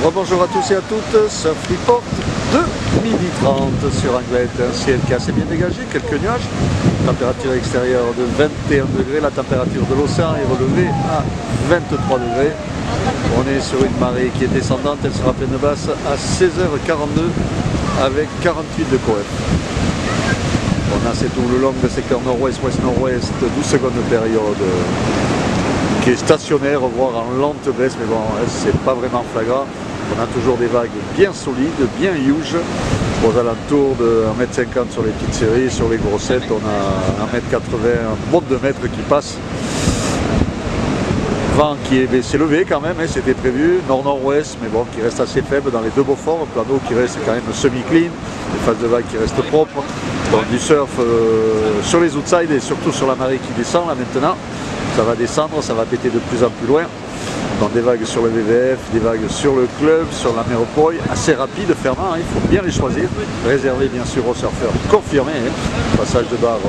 Rebonjour à tous et à toutes, Surf Report de 12h30 sur Anglet, un ciel qui est assez bien dégagé, quelques nuages, température extérieure de 21 degrés, la température de l'océan est relevée à 23 degrés. On est sur une marée qui est descendante, elle sera pleine basse à 16h42 avec 48 de coef. On a cette double longue de secteur nord-ouest, ouest-nord-ouest, 12 secondes de période qui est stationnaire, voire en lente baisse, mais bon, c'est pas vraiment flagrant. On a toujours des vagues bien solides, bien huge, aux alentours de 1,50 m sur les petites séries, sur les grossettes, on a 1,80 m, un bon 2 mètres qui passe. Vent qui s'est levé quand même, hein, c'était prévu, nord-nord-ouest, mais bon, qui reste assez faible dans les deux Beaufort, un plan d'eau qui reste quand même semi-clean, des phases de vagues qui restent propres, donc du surf sur les outsides et surtout sur la marée qui descend là maintenant. Ça va descendre, ça va péter de plus en plus loin. Donc des vagues sur le VVF, des vagues sur le club, sur la Méropoy, assez rapides, fermant, hein, il faut bien les choisir, réservés bien sûr aux surfeurs confirmés, hein. Passage de barre,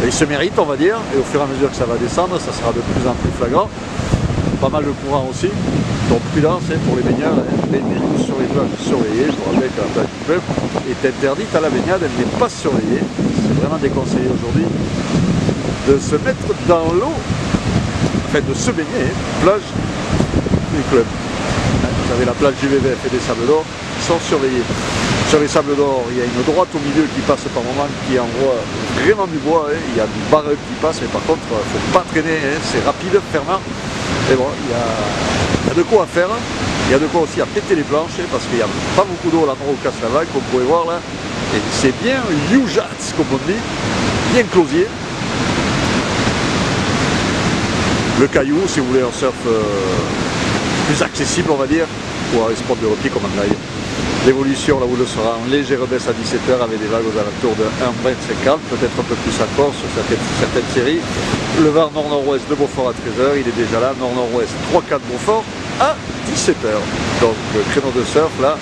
il se mérite on va dire, et au fur et à mesure que ça va descendre, ça sera de plus en plus flagrant. Pas mal de courant aussi, donc prudence hein, pour les baigneurs, hein. Baignez-vous sur les plages surveillées. Je vous rappelle que la plage du club est interdite à la baignade, elle n'est pas surveillée, c'est vraiment déconseillé aujourd'hui de se mettre dans l'eau, enfin de se baigner, hein, plage du club. Vous avez la plage du VVF et des Sables d'Or qui sont surveillés. Sur les Sables d'Or, il y a une droite au milieu qui passe par moment, qui envoie vraiment du bois, hein. Il y a du barre qui passe, mais par contre, il ne faut pas traîner, hein. C'est rapide, fermant. Et bon, il y a de quoi à faire. Il y a de quoi aussi à péter les planches, hein, parce qu'il n'y a pas beaucoup d'eau à l'endroit où casse la vague, comme vous pouvez voir là. Et c'est bien huge, comme on dit, bien closier. Le caillou, si vous voulez un surf plus accessible, on va dire, ou un spot de repli comme en graille. L'évolution, là où le sera en légère baisse à 17 h avec des vagues aux alentours de 1,50 m, peut-être un peu plus encore sur certaines séries. Le vent nord-nord-ouest de Beaufort à 13 h, il est déjà là, nord-nord-ouest 3-4 Beaufort à 17 h. Donc le créneau de surf là,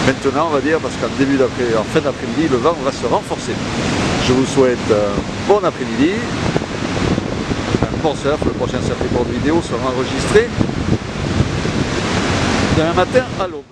maintenant on va dire, parce qu'en fin d'après-midi, le vent va se renforcer. Je vous souhaite un bon après-midi. Bon surf, le prochain surf report vidéo sera enregistré demain matin à l'aube.